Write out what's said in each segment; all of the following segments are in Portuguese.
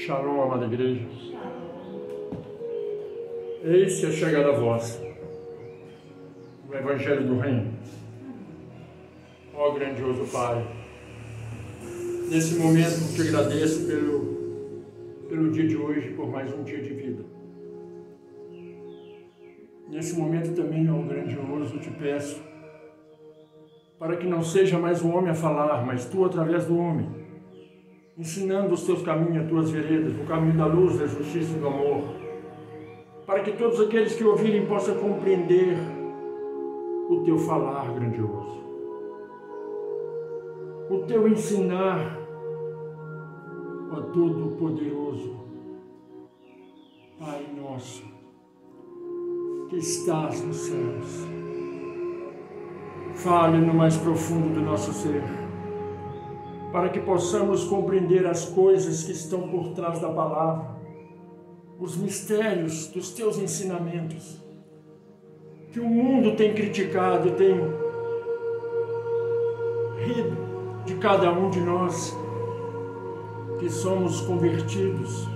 Shalom, amada igreja. Eis que é chegada a vós, o Evangelho do Reino. Ó grandioso Pai, nesse momento te agradeço pelo dia de hoje, por mais um dia de vida. Nesse momento também, ó grandioso, te peço para que não seja mais o homem a falar, mas tu através do homem, ensinando os teus caminhos, as tuas veredas, o caminho da luz, da justiça e do amor, para que todos aqueles que ouvirem possam compreender o teu falar grandioso, o teu ensinar, ó Todo-Poderoso, Pai nosso, que estás nos céus. Fale no mais profundo do nosso ser, para que possamos compreender as coisas que estão por trás da palavra, os mistérios dos teus ensinamentos, que o mundo tem criticado e tem rido de cada um de nós, que somos convertidos,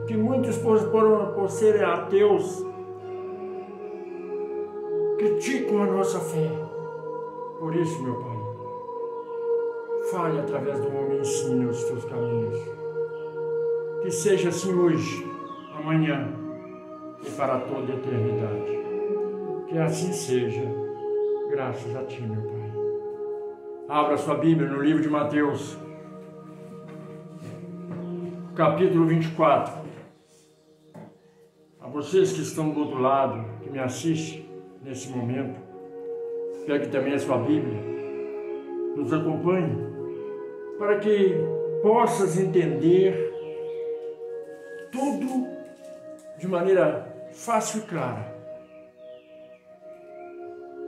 que muitos por serem ateus, criticam a nossa fé. Por isso, meu Pai, fale através do homem e ensine os teus caminhos. Que seja assim hoje, amanhã e para toda a eternidade. Que assim seja, graças a Ti, meu Pai. Abra sua Bíblia no livro de Mateus, capítulo 24. A vocês que estão do outro lado, que me assistem nesse momento, pegue também a sua Bíblia, nos acompanhe, para que possas entender tudo de maneira fácil e clara.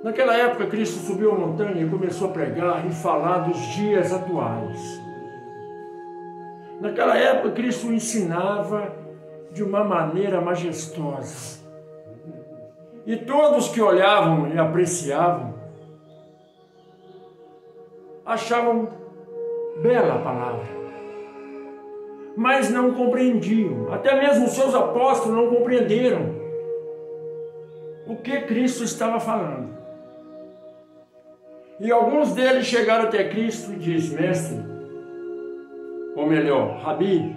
Naquela época, Cristo subiu a montanha e começou a pregar e falar dos dias atuais. Naquela época, Cristo ensinava de uma maneira majestosa. E todos que olhavam e apreciavam, achavam bela a palavra, mas não compreendiam. Até mesmo os seus apóstolos não compreenderam o que Cristo estava falando. E alguns deles chegaram até Cristo e disseram: Mestre, ou melhor, Rabi,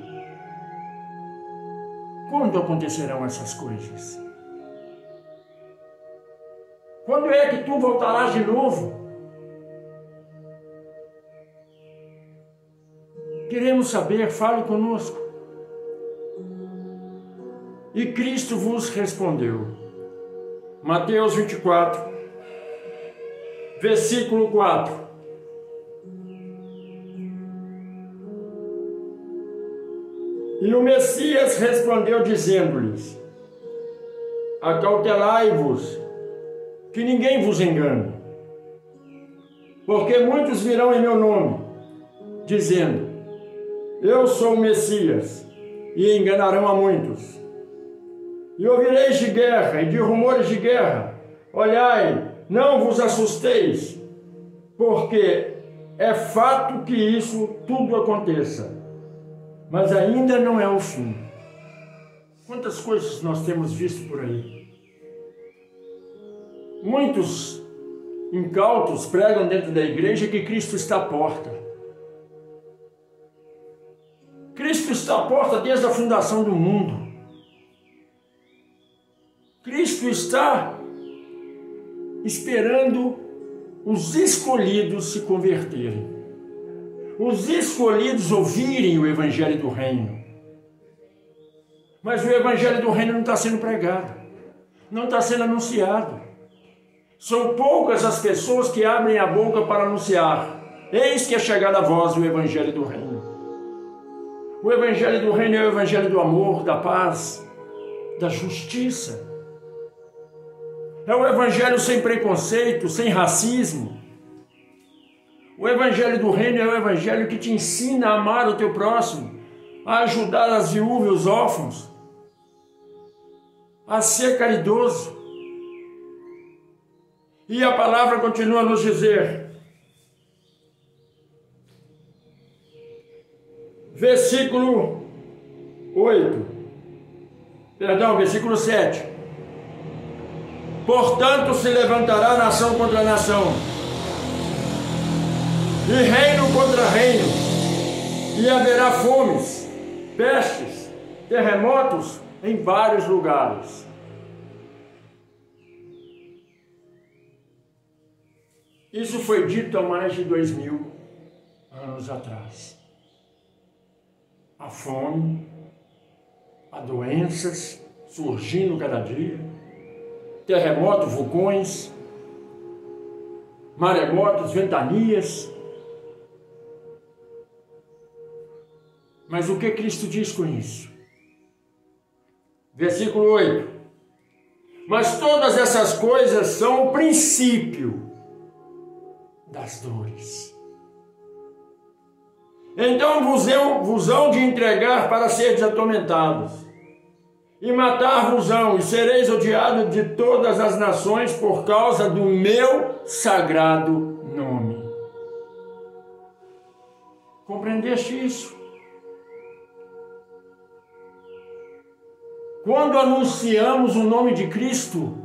quando acontecerão essas coisas? Quando é que tu voltarás de novo? Queremos saber, fale conosco. E Cristo vos respondeu. Mateus 24, versículo 4. E o Messias respondeu dizendo-lhes: Acautelai-vos, que ninguém vos engane, porque muitos virão em meu nome, dizendo: Eu sou o Messias, e enganarão a muitos. E ouvireis de guerra e de rumores de guerra. Olhai, não vos assusteis, porque é fato que isso tudo aconteça, mas ainda não é o fim. Quantas coisas nós temos visto por aí? Muitos incautos pregam dentro da igreja que Cristo está à porta. Cristo está à porta desde a fundação do mundo. Cristo está esperando os escolhidos se converterem, os escolhidos ouvirem o Evangelho do Reino. Mas o Evangelho do Reino não está sendo pregado, não está sendo anunciado. São poucas as pessoas que abrem a boca para anunciar: Eis que é chegada a vós o Evangelho do Reino. O Evangelho do Reino é o Evangelho do amor, da paz, da justiça. É o Evangelho sem preconceito, sem racismo. O Evangelho do Reino é o Evangelho que te ensina a amar o teu próximo, a ajudar as viúvas e os órfãos, a ser caridoso. E a palavra continua a nos dizer: versículo 7. Portanto, se levantará nação contra nação, e reino contra reino, e haverá fomes, pestes, terremotos em vários lugares. Isso foi dito há mais de 2000 anos atrás. A fome, há doenças surgindo cada dia, terremotos, vulcões, maremotos, ventanias. Mas o que Cristo diz com isso? Versículo 8. Mas todas essas coisas são o princípio das dores. Então vos hão de entregar para seres atormentados, e matar-vos-ão, e sereis odiados de todas as nações por causa do meu sagrado nome. Compreendeste isso? Quando anunciamos o nome de Cristo,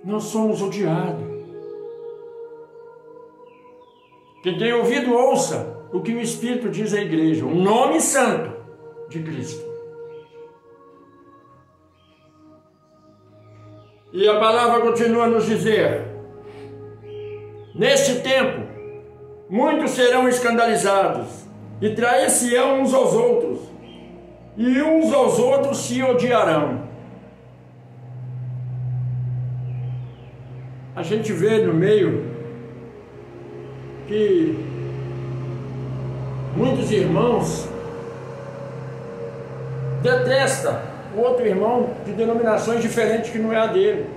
nós somos odiados. Quem tem ouvido, ouça o que o Espírito diz à igreja, o nome santo de Cristo. E a palavra continua a nos dizer: neste tempo, muitos serão escandalizados, e trair-se-ão uns aos outros, e uns aos outros se odiarão. A gente vê no meio que muitos irmãos detestam o outro irmão de denominações diferentes que não é a dele.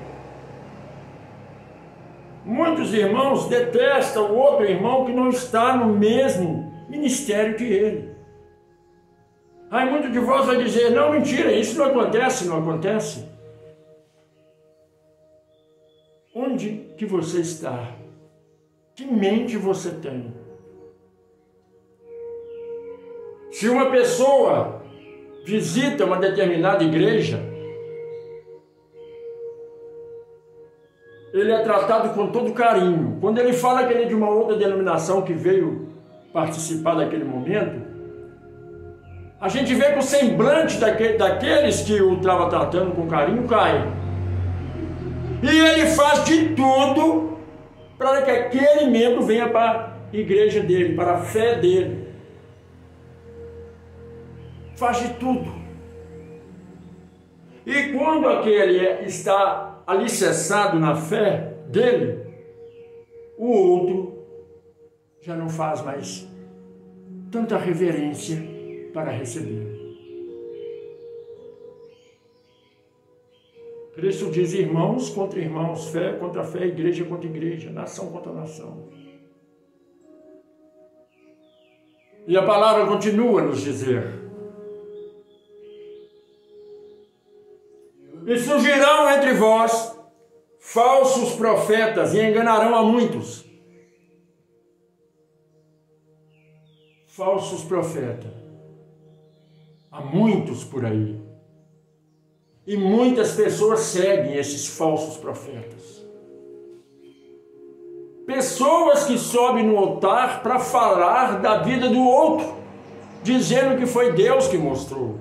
Muitos irmãos detestam o outro irmão que não está no mesmo ministério que ele. Aí muito de vós vai dizer: não, mentira, isso não acontece, não acontece. Onde que você está? Que mente você tem? Se uma pessoa visita uma determinada igreja, ele é tratado com todo carinho. Quando ele fala que ele é de uma outra denominação que veio participar daquele momento, a gente vê que o semblante daqueles que o estava tratando com carinho cai. E ele faz de tudo para que aquele membro venha para a igreja dele, para a fé dele. Faz de tudo. E quando aquele está alicerçado na fé dele, o outro já não faz mais tanta reverência para receber. Cristo diz: irmãos contra irmãos, fé contra fé, igreja contra igreja, nação contra nação. E a palavra continua a nos dizer: e surgirão entre vós falsos profetas e enganarão a muitos. Falsos profetas. Há muitos por aí. E muitas pessoas seguem esses falsos profetas. Pessoas que sobem no altar para falar da vida do outro, dizendo que foi Deus que mostrou.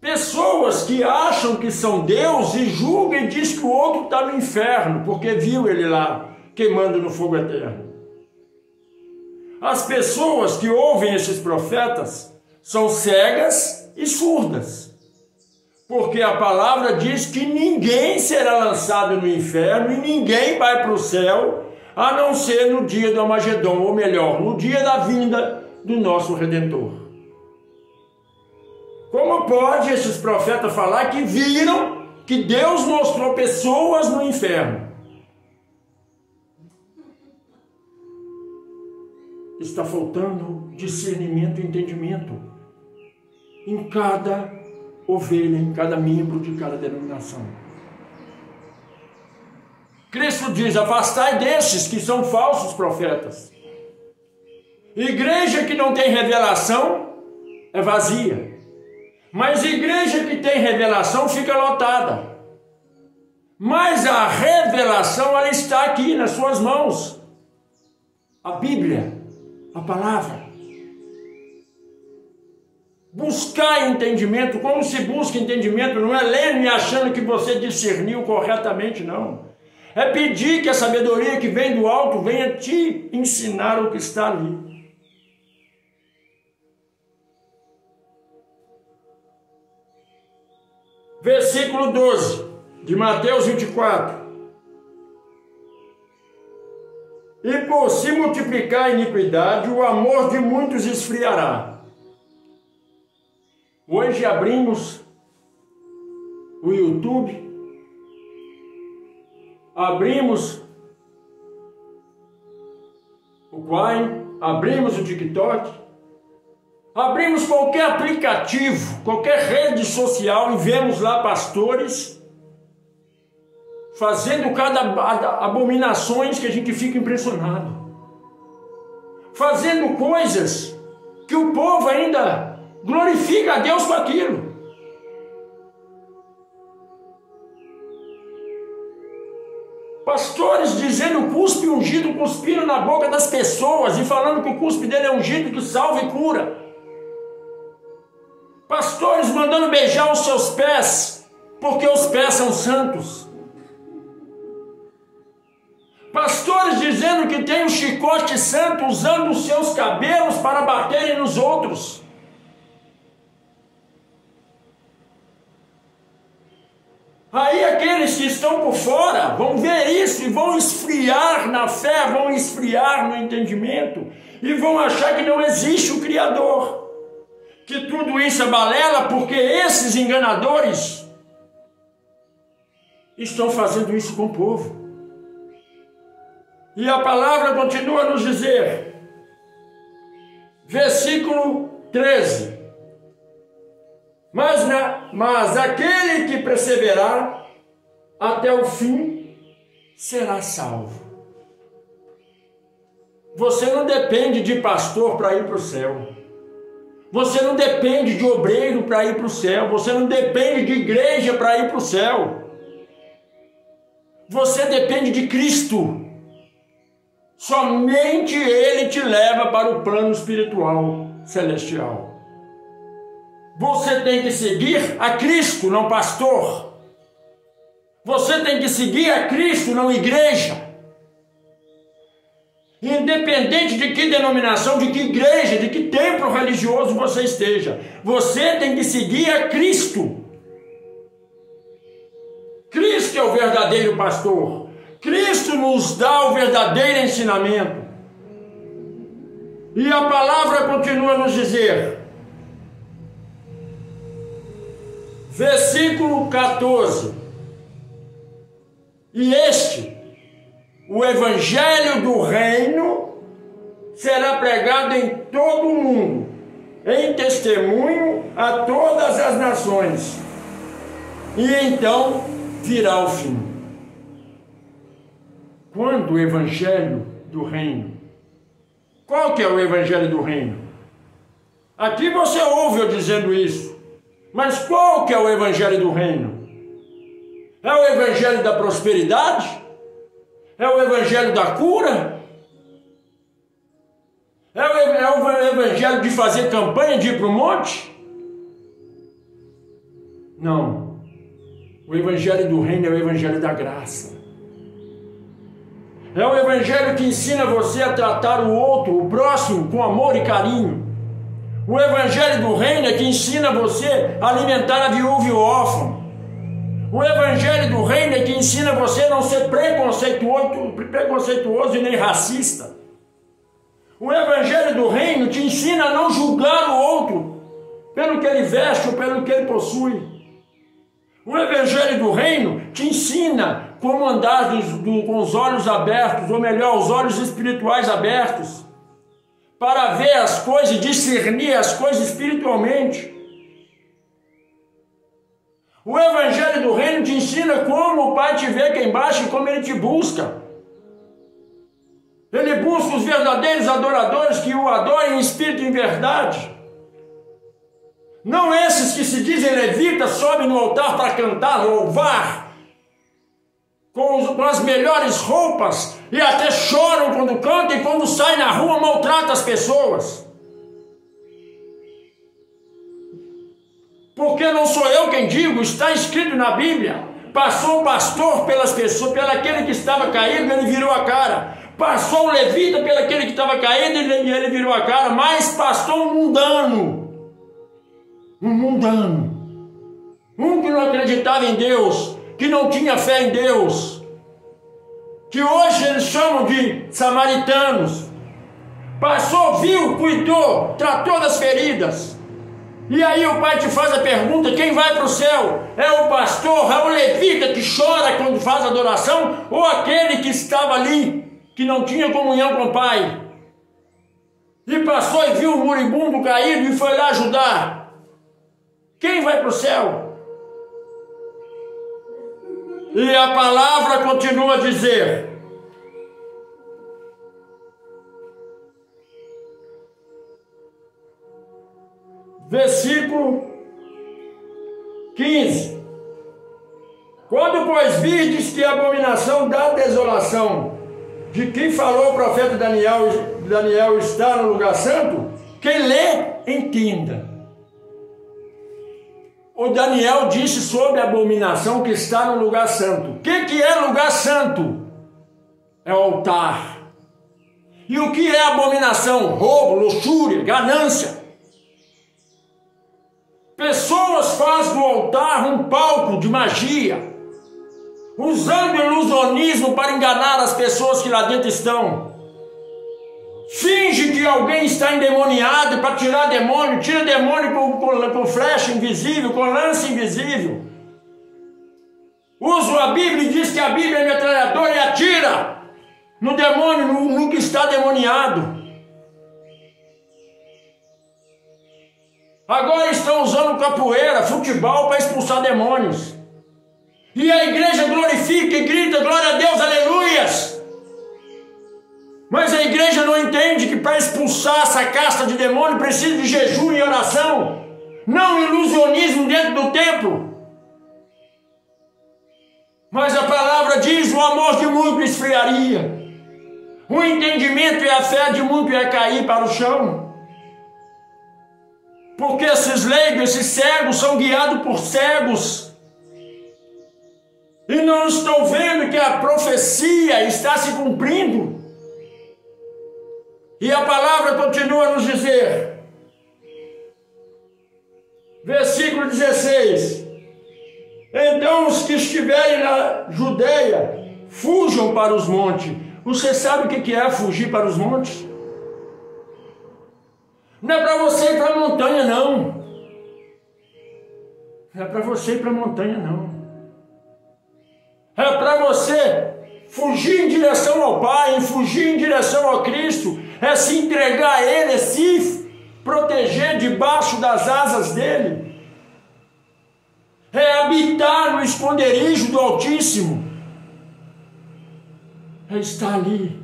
Pessoas que acham que são Deus e julgam e dizem que o outro está no inferno, porque viu ele lá, queimando no fogo eterno. As pessoas que ouvem esses profetas são cegas e surdas, porque a palavra diz que ninguém será lançado no inferno e ninguém vai para o céu, a não ser no dia do Armagedon, ou melhor, no dia da vinda do nosso Redentor. Como pode esses profetas falar que viram que Deus mostrou pessoas no inferno? Está faltando discernimento e entendimento em cada ovelha, em cada membro de cada denominação. Cristo diz: afastai desses que são falsos profetas. Igreja que não tem revelação é vazia. Mas igreja que tem revelação fica lotada. Mas a revelação, ela está aqui nas suas mãos. A Bíblia, a palavra. Buscar entendimento, como se busca entendimento, não é lendo e achando que você discerniu corretamente, não. É pedir que a sabedoria que vem do alto venha te ensinar o que está ali. Versículo 12, de Mateus 24. E por se multiplicar a iniquidade, o amor de muitos esfriará. Hoje abrimos o YouTube, abrimos o Quai, abrimos o TikTok, abrimos qualquer aplicativo, qualquer rede social e vemos lá pastores fazendo cada abominações que a gente fica impressionado. Fazendo coisas que o povo ainda glorifica a Deus com aquilo. Pastores dizendo cuspe ungido, cuspindo na boca das pessoas e falando que o cuspe dele é ungido, que salva e cura. Pastores mandando beijar os seus pés, porque os pés são santos. Pastores dizendo que tem um chicote santo, usando os seus cabelos para baterem nos outros. Aí aqueles que estão por fora vão ver isso e vão esfriar na fé, vão esfriar no entendimento e vão achar que não existe o Criador. Que tudo isso é balela porque esses enganadores estão fazendo isso com o povo. E a palavra continua a nos dizer, versículo 13, mas aquele que perseverar até o fim será salvo. Você não depende de pastor para ir para o céu. Você não depende de obreiro para ir para o céu. Você não depende de igreja para ir para o céu. Você depende de Cristo. Somente Ele te leva para o plano espiritual celestial. Você tem que seguir a Cristo, não pastor. Você tem que seguir a Cristo, não igreja. Independente de que denominação, de que igreja, de que templo religioso você esteja, você tem que seguir a Cristo. Cristo é o verdadeiro pastor. Cristo nos dá o verdadeiro ensinamento. E a palavra continua a nos dizer, versículo 14, e este, o evangelho do reino, será pregado em todo o mundo, em testemunho a todas as nações, e então virá o fim. Quando o evangelho do reino? Qual que é o evangelho do reino? Aqui você ouve eu dizendo isso, mas qual que é o evangelho do reino? É o evangelho da prosperidade? É o evangelho da cura? É o evangelho de fazer campanha, de ir para o monte? Não. O evangelho do reino é o evangelho da graça. É o evangelho que ensina você a tratar o outro, o próximo, com amor e carinho. O evangelho do reino é que ensina você a alimentar a viúva e o órfão. O evangelho do reino é que ensina você a não ser preconceituoso e nem racista. O evangelho do reino te ensina a não julgar o outro pelo que ele veste ou pelo que ele possui. O evangelho do reino te ensina como andar com os olhos abertos, ou melhor, os olhos espirituais abertos, para ver as coisas, discernir as coisas espiritualmente. O evangelho do reino te ensina como o Pai te vê aqui embaixo e como Ele te busca. Ele ele busca os verdadeiros adoradores que o adorem em espírito e em verdade. Não esses que se dizem levitas, sobem no altar para cantar, louvar, com as melhores roupas, e até choram quando cantam, e quando saem na rua maltratam as pessoas. Porque não sou eu quem digo, está escrito na Bíblia. Passou o pastor pelas pessoas, pelo aquele que estava caído, ele virou a cara. Passou o levita pelo aquele que estava caído, e ele virou a cara. Mas passou um mundano, um que não acreditava em Deus, que não tinha fé em Deus, que hoje eles chamam de samaritanos. Passou, viu, cuidou, tratou das feridas. E aí o pai te faz a pergunta: quem vai para o céu? É o pastor, é o levita que chora quando faz adoração, ou aquele que estava ali, que não tinha comunhão com o pai, e passou e viu o moribundo caído e foi lá ajudar? Quem vai para o céu? E a palavra continua a dizer: versículo 15: quando, pois, virdes que a abominação da desolação, de quem falou o profeta Daniel está no lugar santo, quem lê, entenda. O Daniel disse sobre a abominação que está no lugar santo. O que é lugar santo? É o altar. E o que é abominação? Roubo, luxúria, ganância. Pessoas fazem do altar um palco de magia, usando ilusionismo para enganar as pessoas que lá dentro estão. Finge que alguém está endemoniado para tirar demônio, tira demônio com flecha invisível, com lance invisível. Usa a Bíblia e diz que a Bíblia é metralhadora e atira no demônio, no que está demoniado. Agora estão usando capoeira, futebol para expulsar demônios. E a igreja glorifica e grita glória a Deus, aleluias. Mas a igreja não entende que para expulsar essa casta de demônio precisa de jejum e oração, não ilusionismo dentro do templo. Mas a palavra diz: o amor de muito esfriaria, o entendimento e a fé de muito ia cair para o chão. Porque esses leigos, esses cegos são guiados por cegos, e não estão vendo que a profecia está se cumprindo. E a palavra continua a nos dizer, versículo 16: então os que estiverem na Judeia fujam para os montes. Você sabe o que é fugir para os montes? Não é para você ir para a montanha, não. Não é para você ir para a montanha, não. É para você fugir em direção ao Pai, fugir em direção ao Cristo, é se entregar a Ele, é se proteger debaixo das asas dEle, é habitar no esconderijo do Altíssimo, é estar ali,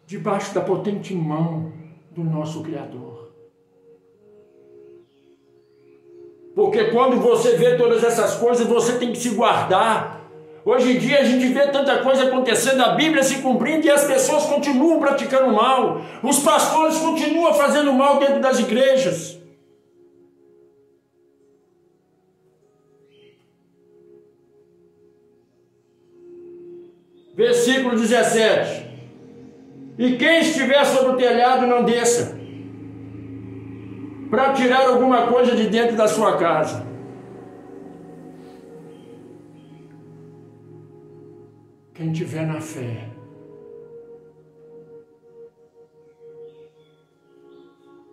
debaixo da potente mão do nosso Criador. Porque quando você vê todas essas coisas, você tem que se guardar. Hoje em dia a gente vê tanta coisa acontecendo, a Bíblia se cumprindo e as pessoas continuam praticando mal. Os pastores continuam fazendo mal dentro das igrejas. Versículo 17: e quem estiver sobre o telhado não desça, para tirar alguma coisa de dentro da sua casa. Quem tiver na fé.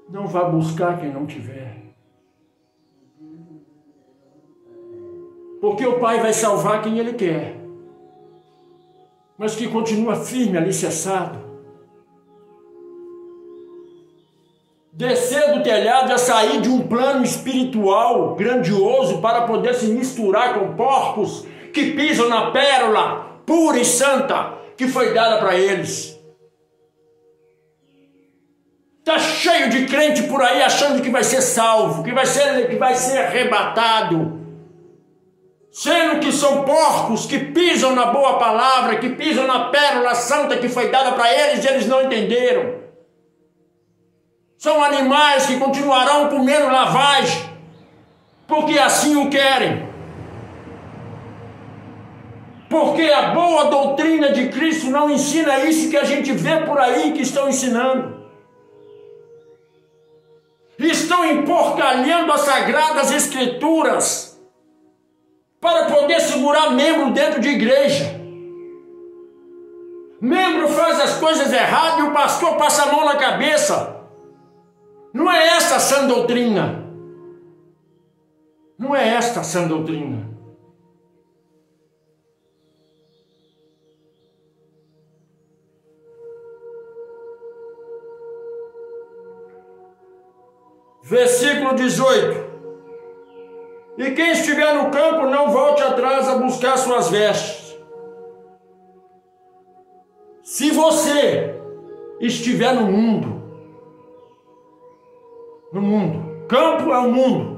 Não vá buscar quem não tiver. Porque o Pai vai salvar quem Ele quer, mas que continua firme, alicerçado. Descer do telhado é sair de um plano espiritual grandioso para poder se misturar com porcos que pisam na pérola pura e santa que foi dada para eles. cheio de crente por aí achando que vai ser salvo, que vai ser arrebatado, sendo que são porcos que pisam na boa palavra, que pisam na pérola santa que foi dada para eles e eles não entenderam. São animais que continuarão comendo lavagem, porque assim o querem. Porque a boa doutrina de Cristo não ensina isso que a gente vê por aí que estão ensinando. Estão emporcalhando as sagradas escrituras para poder segurar membro dentro de igreja. Membro faz as coisas erradas e o pastor passa a mão na cabeça. Não é esta a sã doutrina. Não é esta a sã doutrina. Versículo 18. E quem estiver no campo não volte atrás a buscar suas vestes. Se você estiver no mundo, campo é o mundo.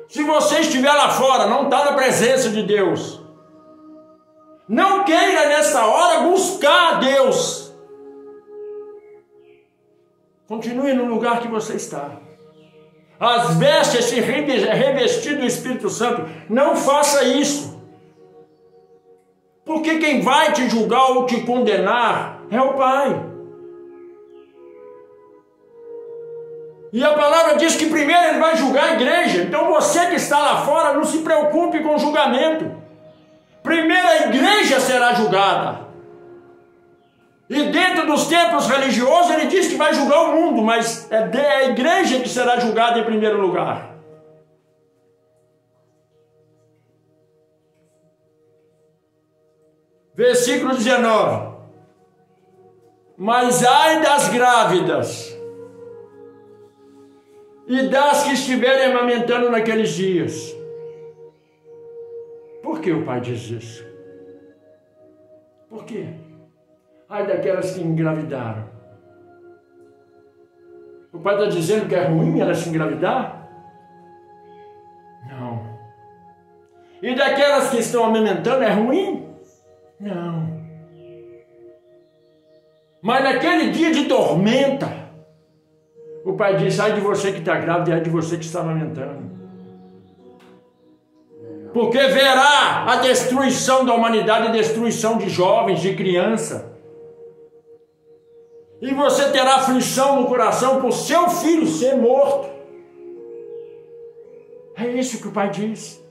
Se você estiver lá fora, não está na presença de Deus, não queira nessa hora buscar a Deus. Continue no lugar que você está. As vestes se revestir do Espírito Santo. Não faça isso. Porque quem vai te julgar ou te condenar é o Pai. E a palavra diz que primeiro Ele vai julgar a igreja. Então você que está lá fora, não se preocupe com o julgamento. Primeiro a igreja será julgada. E dentro dos templos religiosos ele diz que vai julgar o mundo, mas é a igreja que será julgada em primeiro lugar. Versículo 19. Mas ai das grávidas e das que estiverem amamentando naqueles dias. Por que o Pai diz isso? Por quê? Ai daquelas que engravidaram. O Pai está dizendo que é ruim elas se engravidar? Não. E daquelas que estão amamentando é ruim? Não. Mas naquele dia de tormenta, o Pai diz, ai de você que está grávida e ai de você que está amamentando. Porque verá a destruição da humanidade, a destruição de jovens, de crianças. E você terá aflição no coração por seu filho ser morto. É isso que o Pai diz.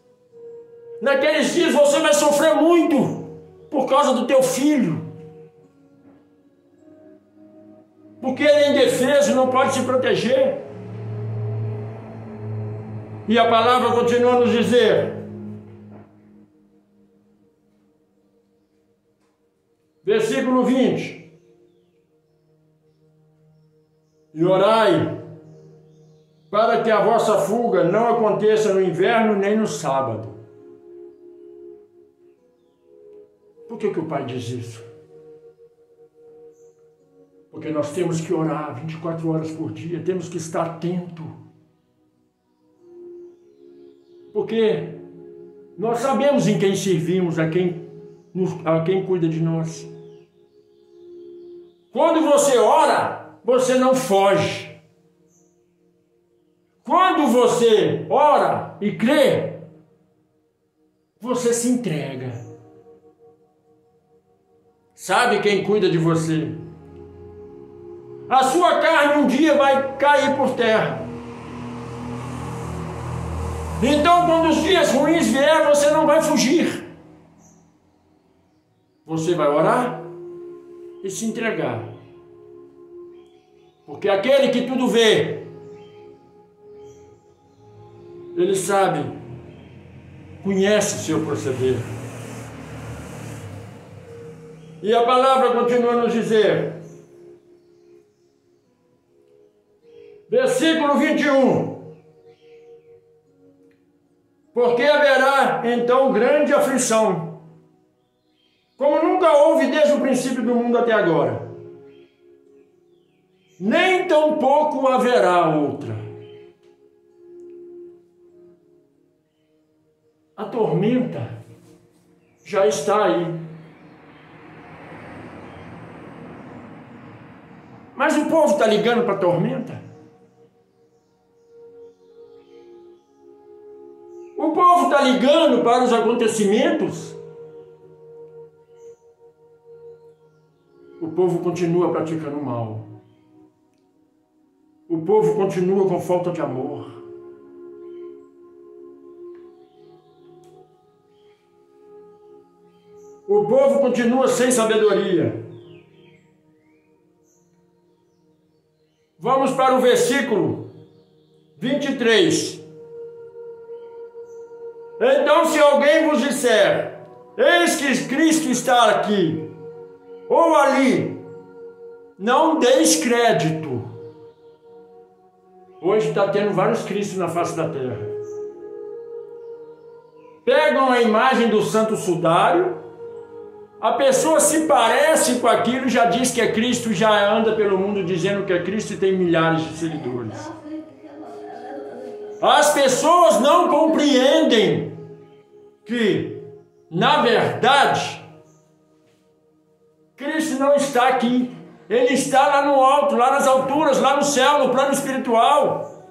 Naqueles dias você vai sofrer muito por causa do teu filho. Porque ele é indefeso, não pode se proteger. E a palavra continua a nos dizer. Versículo 20. E orai, para que a vossa fuga não aconteça no inverno nem no sábado. Por que o Pai diz isso? Porque nós temos que orar 24 horas por dia, temos que estar atento. Porque nós sabemos em quem servimos, a quem cuida de nós. Quando você ora, você não foge. Quando você ora e crê, você se entrega. Sabe quem cuida de você? A sua carne um dia vai cair por terra. Então, quando os dias ruins vier, você não vai fugir. Você vai orar e se entregar. Porque aquele que tudo vê, ele sabe, conhece o seu proceder. E a palavra continua a nos dizer, versículo 21, porque haverá então grande aflição, como nunca houve desde o princípio do mundo até agora. nem tampouco haverá outra. A tormenta já está aí. Mas o povo está ligando para a tormenta? O povo está ligando para os acontecimentos? O povo continua praticando mal. O povo continua com falta de amor. O povo continua sem sabedoria. Vamos para o versículo 23. Então, se alguém vos disser, eis que Cristo está aqui, ou ali, não deis crédito. Hoje está tendo vários Cristos na face da terra. Pegam a imagem do santo sudário, a pessoa se parece com aquilo, já diz que é Cristo, já anda pelo mundo dizendo que é Cristo e tem milhares de seguidores. As pessoas não compreendem que, na verdade, Cristo não está aqui. Ele está lá no alto, lá nas alturas, lá no céu, no plano espiritual.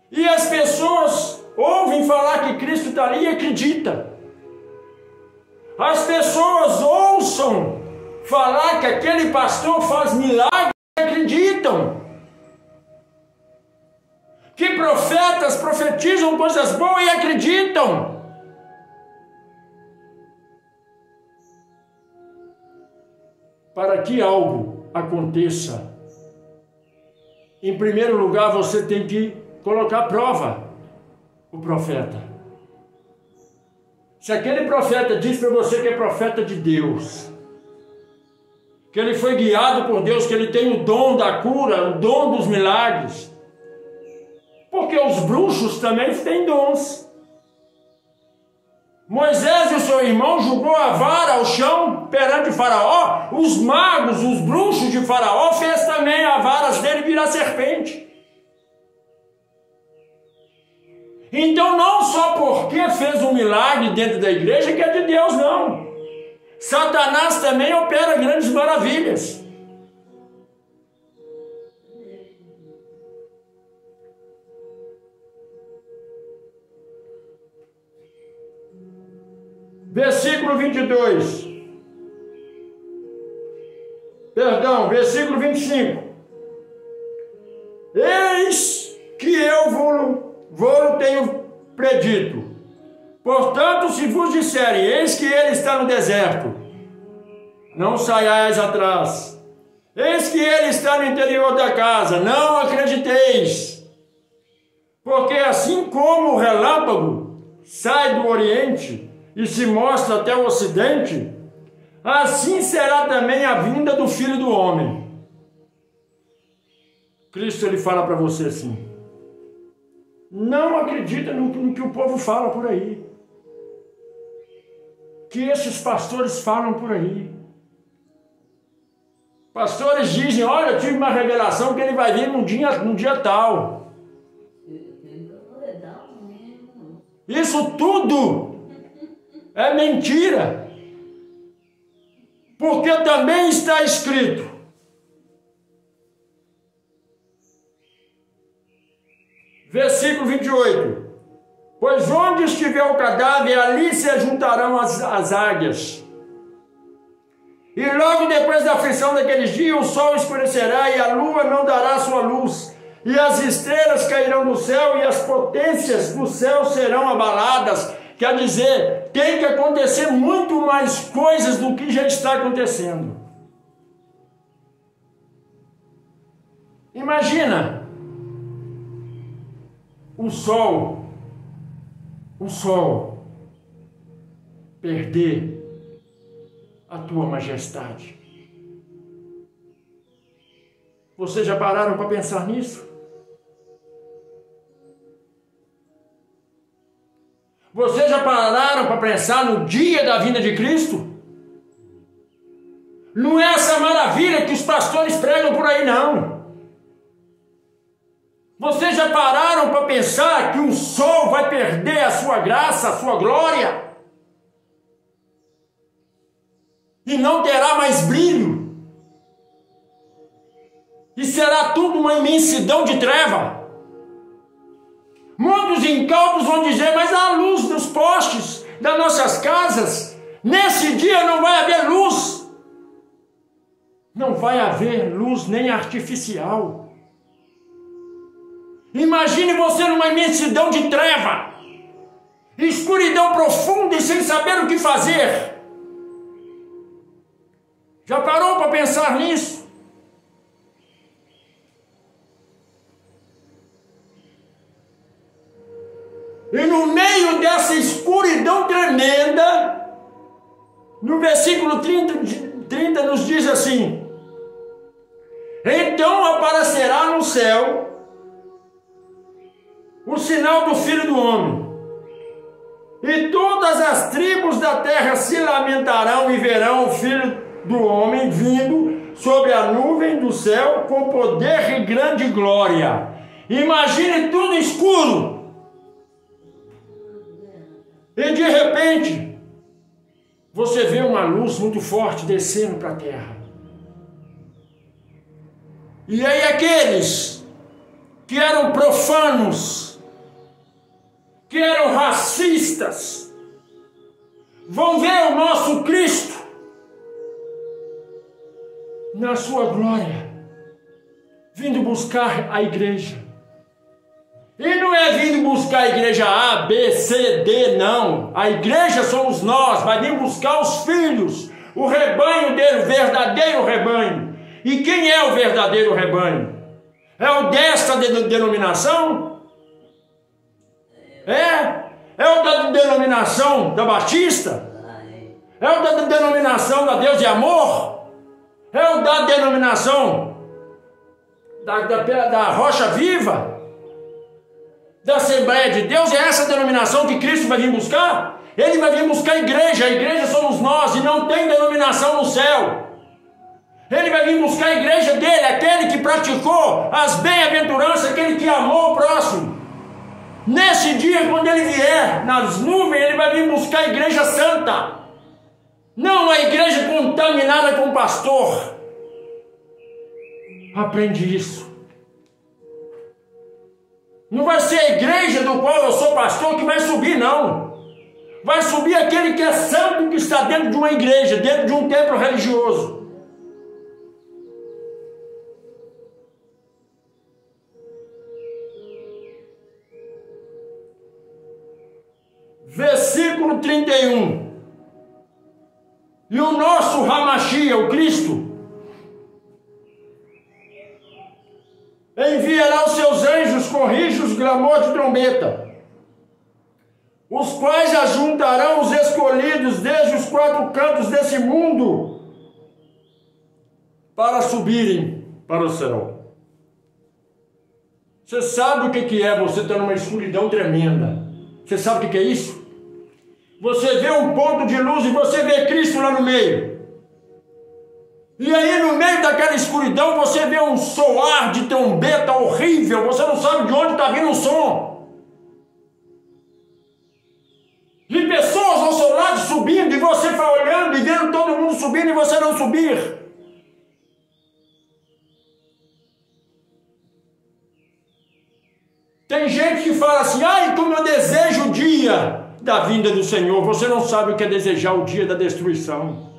E as pessoas ouvem falar que Cristo está ali e acreditam. As pessoas ouçam falar que aquele pastor faz milagres e acreditam. Que profetas profetizam coisas boas e acreditam. Para que algo aconteça, em primeiro lugar você tem que colocar à prova o profeta. Se aquele profeta diz para você que é profeta de Deus, que ele foi guiado por Deus, que ele tem o dom da cura, o dom dos milagres, porque os bruxos também têm dons. Moisés e o seu irmão jogou a vara ao chão perante o faraó, os magos, os bruxos de faraó fez também a varas dele virar serpente. Então não só porque fez um milagre dentro da igreja que é de Deus, não. Satanás também opera grandes maravilhas. Versículo 22. Perdão, versículo 25. Eis que eu vou tenho predito. Portanto, se vos disserem, eis que ele está no deserto, não saiais atrás. Eis que ele está no interior da casa, não acrediteis. Porque assim como o relâmpago sai do oriente e se mostra até o ocidente, assim será também a vinda do Filho do Homem. Cristo, ele fala para você assim: não acredita no que o povo fala por aí, que esses pastores falam por aí. Pastores dizem, olha, eu tive uma revelação que ele vai vir num dia tal. Isso tudo é mentira, porque também está escrito: versículo 28, pois onde estiver o cadáver, ali se ajuntarão as águias. E logo depois da aflição daqueles dias, o sol escurecerá e a lua não dará sua luz, e as estrelas cairão do céu e as potências do céu serão abaladas. Quer dizer, tem que acontecer muito mais coisas do que já está acontecendo. Imagina o sol perder a tua majestade. Vocês já pararam para pensar nisso? Vocês já pararam para pensar no dia da vinda de Cristo? Não é essa maravilha que os pastores pregam por aí, não. Vocês já pararam para pensar que o sol vai perder a sua graça, a sua glória? E não terá mais brilho? E será tudo uma imensidão de treva? Muitos incautos vão dizer, mas há luz nos postes das nossas casas. Nesse dia não vai haver luz. Não vai haver luz nem artificial. Imagine você numa imensidão de treva, escuridão profunda e sem saber o que fazer. Já parou para pensar nisso? E no meio dessa escuridão tremenda, no versículo 30 nos diz assim: então aparecerá no céu o sinal do Filho do Homem, e todas as tribos da terra se lamentarão e verão o Filho do Homem vindo sobre a nuvem do céu com poder e grande glória. Imagine tudo escuro. E de repente, você vê uma luz muito forte descendo para a terra. E aí aqueles que eram profanos, que eram racistas, vão ver o nosso Cristo na sua glória, vindo buscar a igreja. E não é vindo buscar a igreja A, B, C, D, não. A igreja somos nós, vai vir buscar os filhos, o rebanho dele, o verdadeiro rebanho. E quem é o verdadeiro rebanho? É o desta denominação? É o da denominação da Batista? É o da denominação da Deus e Amor? É o da denominação da Rocha Viva? Da Assembleia de Deus? É essa denominação que Cristo vai vir buscar? Ele vai vir buscar a igreja somos nós, e não tem denominação no céu. Ele vai vir buscar a igreja dele, aquele que praticou as bem-aventuranças, aquele que amou o próximo. Nesse dia, quando ele vier nas nuvens, ele vai vir buscar a igreja santa, não a igreja contaminada com o pastor. Aprende isso. Não vai ser a igreja do qual eu sou pastor que vai subir, não. Vai subir aquele que é santo, que está dentro de uma igreja, dentro de um templo religioso. Versículo 31. E o nosso Hamashia, o Cristo, enviará os seus anjos com rijos clamor de trombeta, os quais ajuntarão os escolhidos desde os quatro cantos desse mundo para subirem para o céu. Você sabe o que é você estar numa escuridão tremenda? Você sabe o que é isso? Você vê um ponto de luz e você vê Cristo lá no meio. E aí no meio daquela escuridão você vê um soar de trombeta horrível. Você não sabe de onde está vindo o som. E pessoas ao seu lado subindo, e você vai olhando e vendo todo mundo subindo e você não subir. Tem gente que fala assim: ai, como eu desejo o dia da vinda do Senhor. Você não sabe o que é desejar o dia da destruição.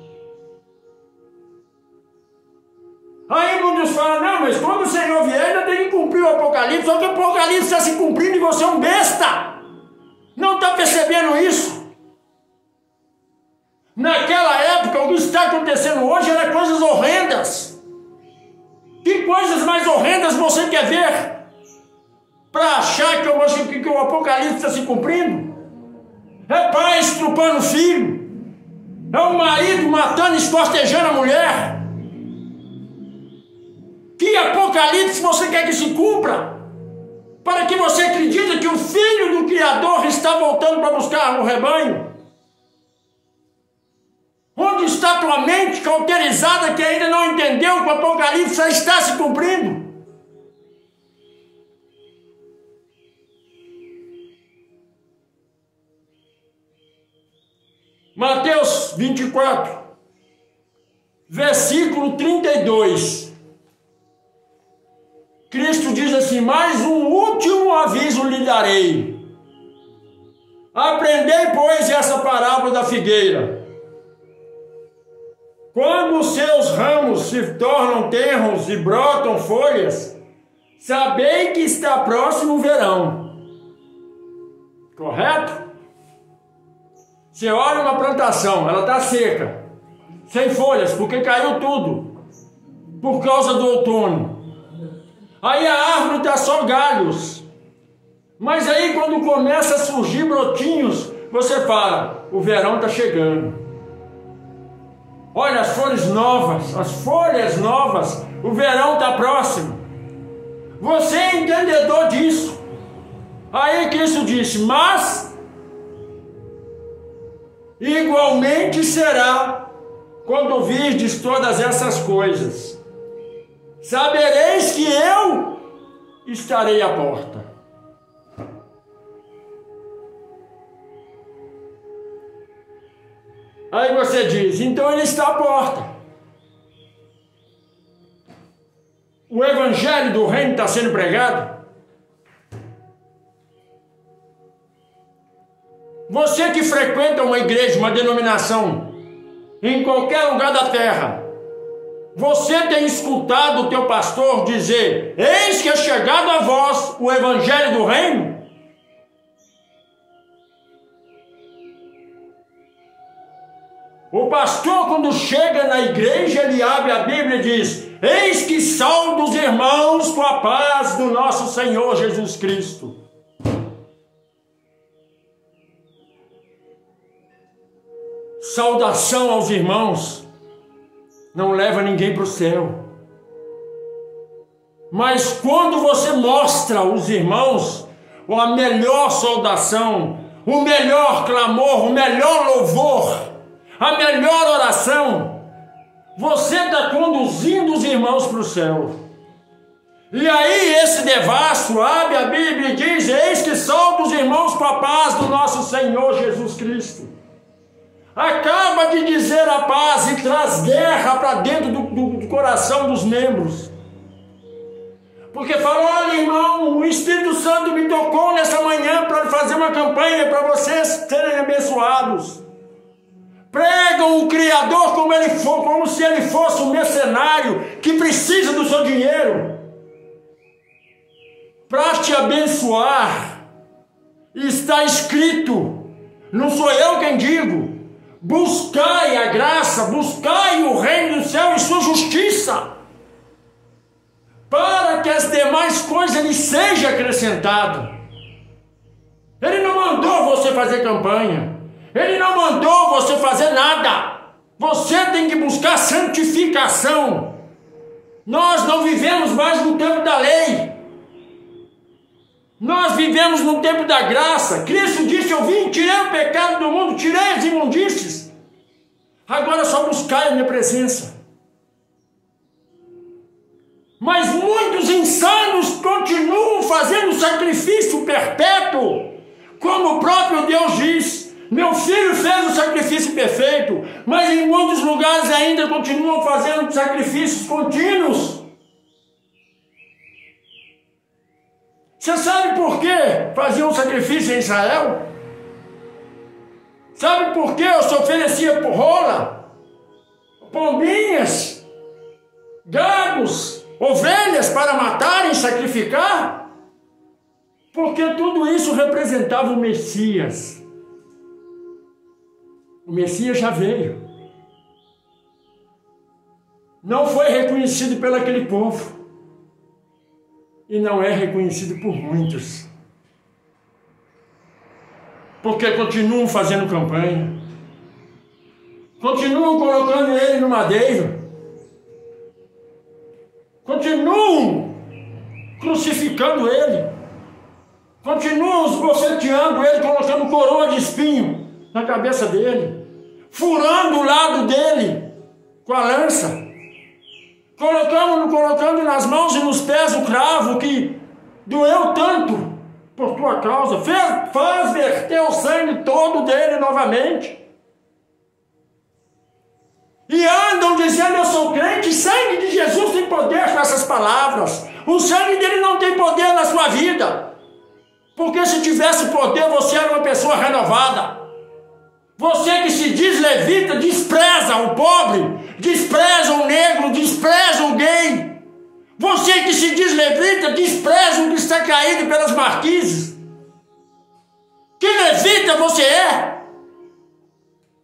Aí muitos falam: não, mas quando o Senhor vier ainda tem que cumprir o Apocalipse. Só que o Apocalipse está se cumprindo e você é um besta. Não está percebendo isso? Naquela época, o que está acontecendo hoje era coisas horrendas. Que coisas mais horrendas você quer ver para achar que o Apocalipse está se cumprindo? É pai estrupando filho, é o marido matando e escortejando a mulher. Que Apocalipse você quer que se cumpra? Para que você acredite que o Filho do Criador está voltando para buscar o rebanho? Onde Onde está tua mente cauterizada que ainda não entendeu que o Apocalipse já está se cumprindo? Mateus 24, versículo 32. Cristo diz assim: mais um último aviso lhe darei. Aprendei, pois, essa parábola da figueira. Quando os seus ramos se tornam tenros e brotam folhas, sabei que está próximo o verão. Correto? Você olha uma plantação, ela está seca, sem folhas, porque caiu tudo, por causa do outono. Aí a árvore está só galhos. Mas aí quando começa a surgir brotinhos, você fala, o verão está chegando. Olha as folhas novas, o verão está próximo. Você é entendedor disso. Aí Cristo disse, mas igualmente será quando virdes todas essas coisas. Sabereis que eu estarei à porta. Aí você diz, então ele está à porta. O evangelho do reino está sendo pregado? Você que frequenta uma igreja, uma denominação, em qualquer lugar da terra, você tem escutado o teu pastor dizer, eis que é chegado a vós o evangelho do reino? O pastor, quando chega na igreja, ele abre a Bíblia e diz, eis que saudo os irmãos com a paz do nosso Senhor Jesus Cristo. Saudação aos irmãos não leva ninguém para o céu. Mas quando você mostra aos irmãos a melhor saudação, o melhor clamor, o melhor louvor, a melhor oração, você está conduzindo os irmãos para o céu. E aí esse devasso abre a Bíblia e diz, eis que saudo os irmãos com a paz do nosso Senhor Jesus Cristo. Acaba de dizer a paz e traz guerra para dentro do coração dos membros. Porque falou, olha irmão, o Espírito Santo me tocou nessa manhã para fazer uma campanha para vocês serem abençoados. Pregam o Criador como se ele fosse um mercenário que precisa do seu dinheiro para te abençoar. Está escrito, não sou eu quem digo, buscai a graça, buscai o reino do céu e sua justiça, para que as demais coisas lhe sejam acrescentadas. Ele não mandou você fazer campanha. Ele não mandou você fazer nada. Você tem que buscar santificação. Nós não vivemos mais no tempo da lei. Nós vivemos no tempo da graça. Cristo disse, eu vim, tirei o pecado do mundo, tirei as imundícies. Agora é só buscar a minha presença. Mas muitos insanos continuam fazendo sacrifício perpétuo, como o próprio Deus diz. Meu filho fez o sacrifício perfeito, mas em muitos lugares ainda continuam fazendo sacrifícios contínuos. Você sabe por que faziam sacrifício em Israel? Sabe por que eu se oferecia por rola, pombinhas, gados, ovelhas para matar e sacrificar? Porque tudo isso representava o Messias. O Messias já veio. Não foi reconhecido pelo aquele povo. E não é reconhecido por muitos. Porque continuam fazendo campanha. Continuam colocando ele no madeiro. Continuam crucificando ele. Continuam esbofeteando ele, colocando coroa de espinho na cabeça dele. furando o lado dele com a lança, colocando nas mãos e nos pés o cravo que doeu tanto por tua causa, faz verter o sangue todo dele novamente. E andam dizendo: eu sou crente. O sangue de Jesus tem poder com essas palavras. O sangue dele não tem poder na sua vida, porque se tivesse poder, você era uma pessoa renovada. Você que se diz levita, despreza o pobre, despreza o negro, despreza o gay. Você que se diz levita, despreza o que está caído pelas marquises. Que levita você é?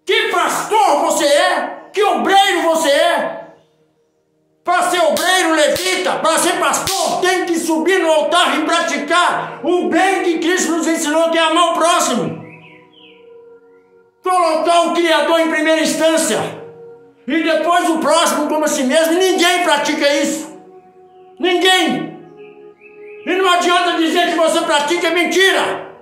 Que pastor você é? Que obreiro você é? Para ser obreiro, levita, para ser pastor, tem que subir no altar e praticar o bem que Cristo nos ensinou, que é amar o próximo. Colocar o Criador em primeira instância e depois o próximo como a si mesmo. E ninguém pratica isso. Ninguém. E não adianta dizer que você pratica, é mentira.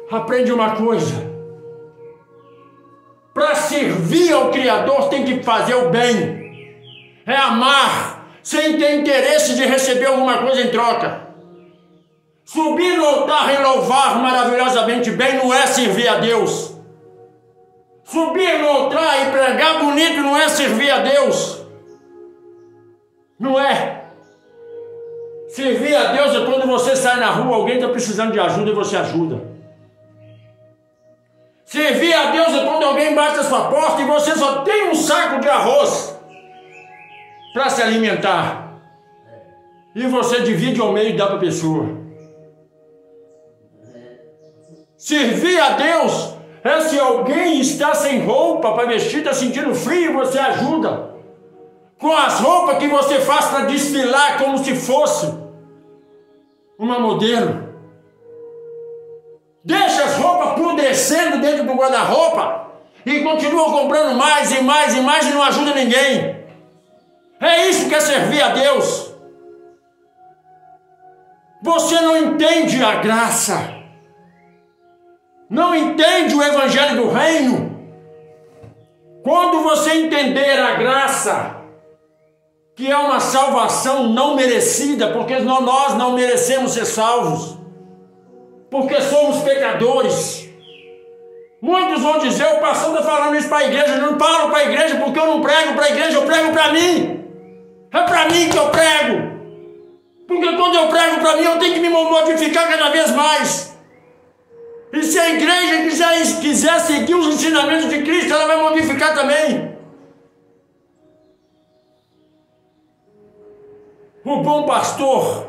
Aprende uma coisa: para servir ao Criador tem que fazer o bem, é amar, sem ter interesse de receber alguma coisa em troca. Subir no altar e louvar maravilhosamente bem não é servir a Deus. Subir no altar e pregar bonito não é servir a Deus. Não é. Servir a Deus é quando você sai na rua, alguém está precisando de ajuda e você ajuda. Servir a Deus é quando alguém bate a sua porta e você só tem um saco de arroz para se alimentar. E você divide ao meio e dá para a pessoa. Servir a Deus é se alguém está sem roupa para vestir, está sentindo frio, você ajuda. Com as roupas que você faz para desfilar como se fosse uma modelo. Deixa as roupas apodrecendo dentro do guarda-roupa e continua comprando mais e mais e mais e não ajuda ninguém. É isso que é servir a Deus. Você não entende a graça. Não entende o evangelho do reino. Quando você entender a graça, que é uma salvação não merecida, porque nós não merecemos ser salvos, porque somos pecadores. Muitos vão dizer: o pastor está falando isso para a igreja. Eu não falo para a igreja porque eu não prego para a igreja, eu prego para mim. É para mim que eu prego. Porque quando eu prego para mim, eu tenho que me modificar cada vez mais. E se a igreja quiser seguir os ensinamentos de Cristo, ela vai modificar também. O bom pastor,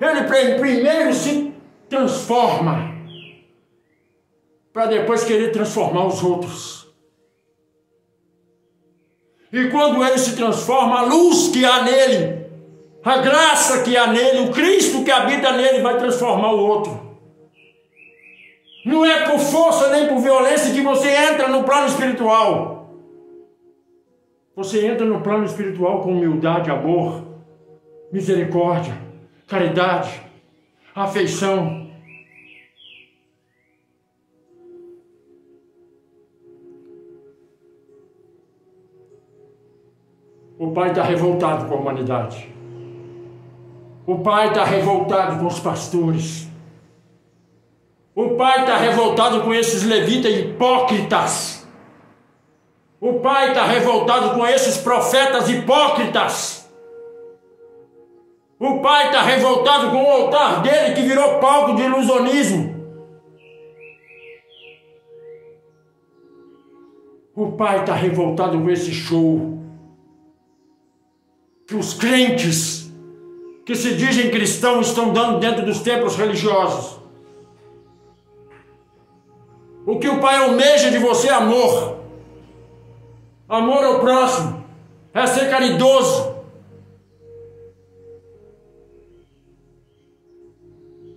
ele primeiro se transforma, para depois querer transformar os outros. E quando ele se transforma, a luz que há nele, a graça que há nele, o Cristo que habita nele vai transformar o outro. Não é por força nem por violência que você entra no plano espiritual. Você entra no plano espiritual com humildade, amor, misericórdia, caridade, afeição. O Pai está revoltado com a humanidade. O Pai está revoltado com os pastores. O Pai está revoltado com esses levitas hipócritas. O Pai está revoltado com esses profetas hipócritas. O Pai está revoltado com o altar dele que virou palco de ilusionismo. O Pai está revoltado com esse show que os crentes que se dizem cristãos estão dando dentro dos templos religiosos. O que o Pai almeja de você é amor. Amor ao próximo. É ser caridoso.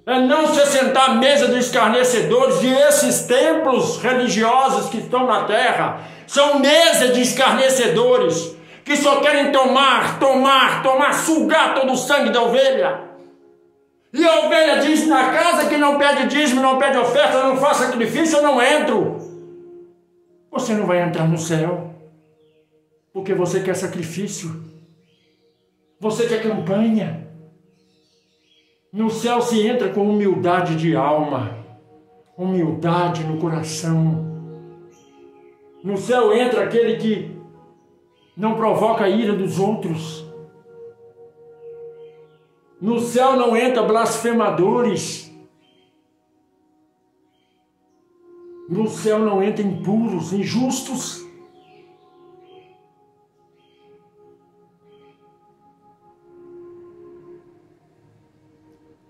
É não se sentar à mesa dos escarnecedores. E esses templos religiosos que estão na terra são mesa de escarnecedores que só querem tomar, sugar todo o sangue da ovelha. E a ovelha diz: na casa que não pede dízimo, não pede oferta, não faz sacrifício, eu não entro. Você não vai entrar no céu, porque você quer sacrifício, você quer campanha. No céu se entra com humildade de alma, humildade no coração. No céu entra aquele que não provoca a ira dos outros. No céu não entra blasfemadores. No céu não entra impuros, injustos.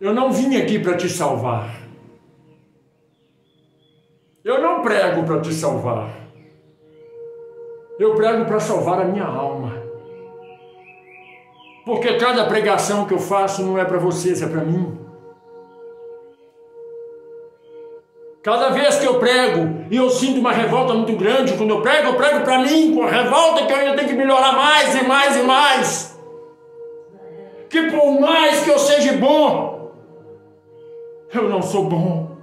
Eu não vim aqui para te salvar. Eu não prego para te salvar. Eu prego para salvar a minha alma. Porque cada pregação que eu faço não é para vocês, é para mim. Cada vez que eu prego, e eu sinto uma revolta muito grande, quando eu prego para mim, com a revolta que eu ainda tenho que melhorar mais e mais e mais. Que por mais que eu seja bom, eu não sou bom.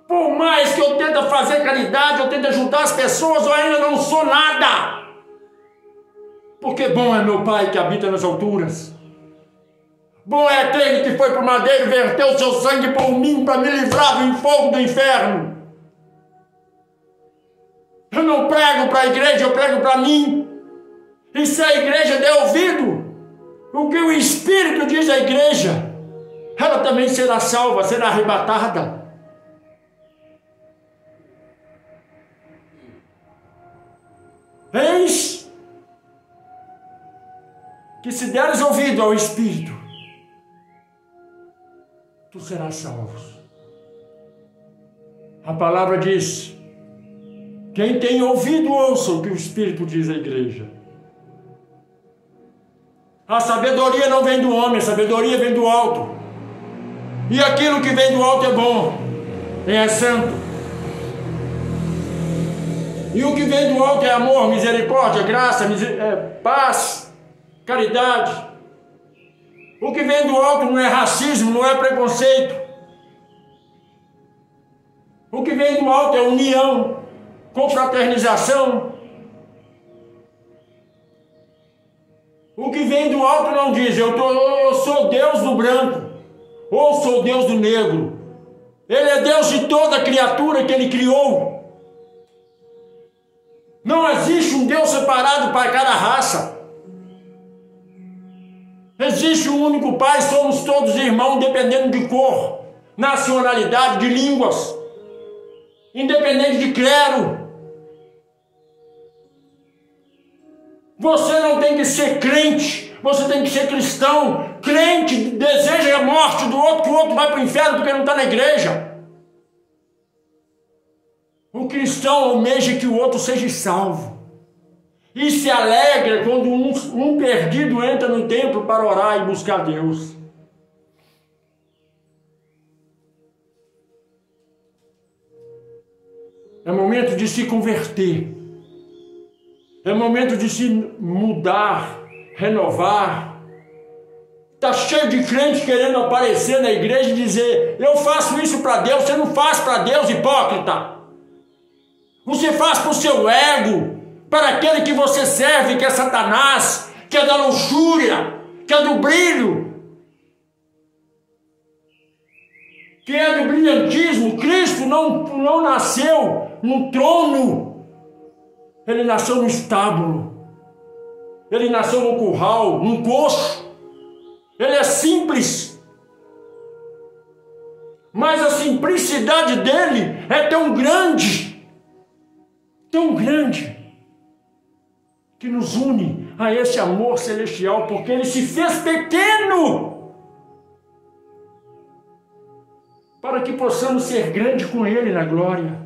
Por mais que eu tente fazer caridade, eu tente ajudar as pessoas, eu ainda não sou nada. Porque bom é meu Pai que habita nas alturas. Bom é aquele que foi para o madeiro e verteu o seu sangue por mim para me livrar do fogo do inferno. Eu não prego para a igreja, eu prego para mim. E se a igreja der ouvido, o que o Espírito diz à igreja, ela também será salva, será arrebatada. Eis que se deres ouvido ao Espírito, tu serás salvo. A palavra diz: quem tem ouvido, ouça o que o Espírito diz à igreja. A sabedoria não vem do homem, a sabedoria vem do alto. E aquilo que vem do alto é bom, é santo. E o que vem do alto é amor, misericórdia, graça, paz, caridade. O que vem do alto não é racismo, não é preconceito. O que vem do alto é união, confraternização. O que vem do alto não diz: eu sou Deus do branco, ou sou Deus do negro. Ele é Deus de toda criatura que Ele criou. Não existe um Deus separado para cada raça. Existe um único Pai, somos todos irmãos, independente de cor, nacionalidade, de línguas, independente de clero. Você não tem que ser crente, você tem que ser cristão. Crente deseja a morte do outro, que o outro vai para o inferno porque não está na igreja. O cristão almeja que o outro seja salvo. E se alegra quando um perdido entra no templo para orar e buscar Deus. É momento de se converter. É momento de se mudar, renovar. Está cheio de crentes querendo aparecer na igreja e dizer: eu faço isso para Deus. Você não faz para Deus, hipócrita. Você faz para o seu ego, para aquele que você serve, que é Satanás, que é da luxúria, que é do brilho, que é do brilhantismo. Cristo não nasceu no trono, Ele nasceu no estábulo, Ele nasceu no curral, no coxo. Ele é simples, mas a simplicidade dele é tão grande, que nos une a esse amor celestial, porque Ele se fez pequeno para que possamos ser grandes com Ele na glória.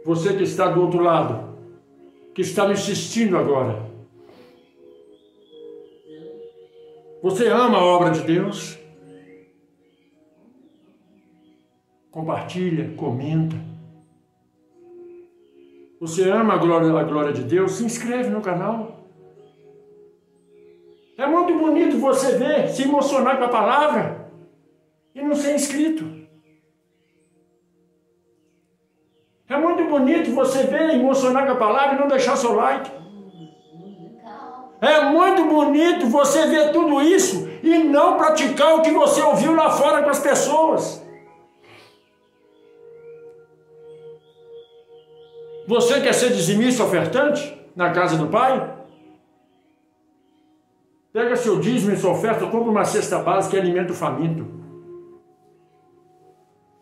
Você que está do outro lado, que está me assistindo agora, você ama a obra de Deus? Compartilha, comenta. Você ama a glória de Deus? Se inscreve no canal. É muito bonito você ver, se emocionar com a palavra e não ser inscrito. É muito bonito você ver, emocionar com a palavra e não deixar seu like. É muito bonito você ver tudo isso e não praticar o que você ouviu lá fora com as pessoas. Você quer ser dizimista ofertante na casa do Pai? Pega seu dízimo e sua oferta, compra uma cesta básica e alimenta o faminto.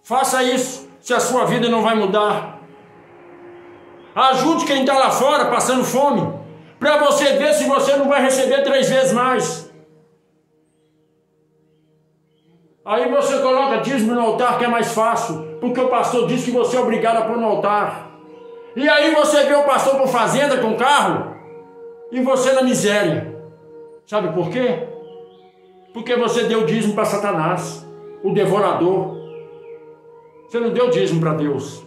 Faça isso, se a sua vida não vai mudar. Ajude quem está lá fora passando fome, para você ver se você não vai receber 3 vezes mais. Aí você coloca dízimo no altar, que é mais fácil, porque o pastor disse que você é obrigado a pôr no altar. E aí você vê o pastor por fazenda com carro, e você na miséria. Sabe por quê? Porque você deu dízimo para Satanás, o devorador. Você não deu dízimo para Deus.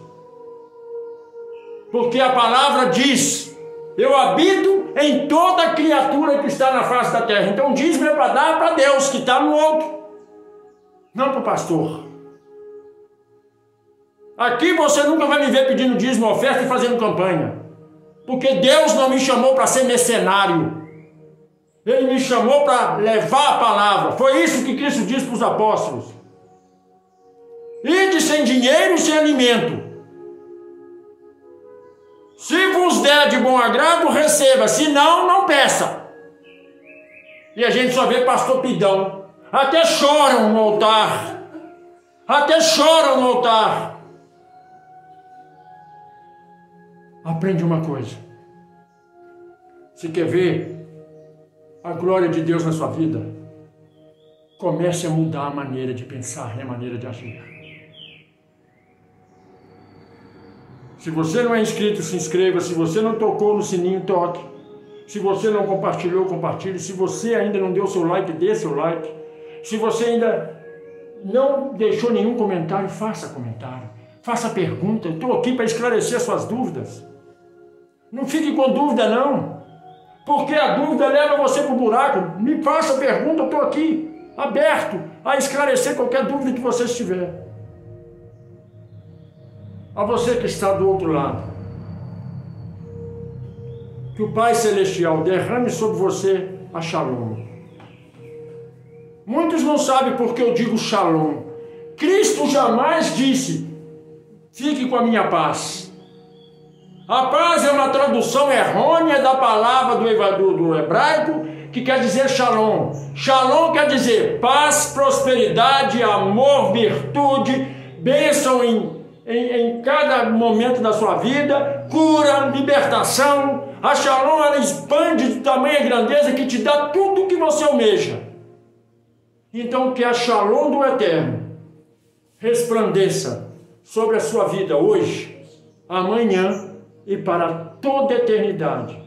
Porque a palavra diz: eu habito em toda criatura que está na face da terra. Então o dízimo é para dar para Deus, que está no outro, não para o pastor. Aqui você nunca vai me ver pedindo dízimo, oferta e fazendo campanha. Porque Deus não me chamou para ser mercenário. Ele me chamou para levar a palavra. Foi isso que Cristo disse para os apóstolos. Ide sem dinheiro e sem alimento. Se vos der de bom agrado, receba. Se não, não peça. E a gente só vê pastor pidão. Até choram no altar. Até choram no altar. Aprende uma coisa. Se quer ver a glória de Deus na sua vida, comece a mudar a maneira de pensar e a maneira de agir. Se você não é inscrito, se inscreva. Se você não tocou no sininho, toque. Se você não compartilhou, compartilhe. Se você ainda não deu seu like, dê seu like. Se você ainda não deixou nenhum comentário, faça comentário. Faça pergunta. Eu estou aqui para esclarecer suas dúvidas. Não fique com dúvida, não. Porque a dúvida leva você para o buraco. Me faça pergunta, eu estou aqui, aberto a esclarecer qualquer dúvida que você tiver. A você que está do outro lado, que o Pai Celestial derrame sobre você a Shalom. Muitos não sabem por que eu digo Shalom. Cristo jamais disse: fique com a minha paz. A paz é uma tradução errônea da palavra do hebraico, que quer dizer Shalom. Shalom quer dizer paz, prosperidade, amor, virtude, bênção em cada momento da sua vida, cura, libertação. A Shalom, ela expande de tamanha grandeza que te dá tudo o que você almeja. Então que a Shalom do Eterno resplandeça sobre a sua vida hoje, amanhã e para toda a eternidade.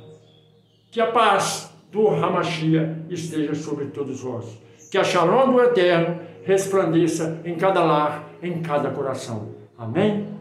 Que a paz do Hamashia esteja sobre todos vós. Que a Shalom do Eterno resplandeça em cada lar, em cada coração. Amém?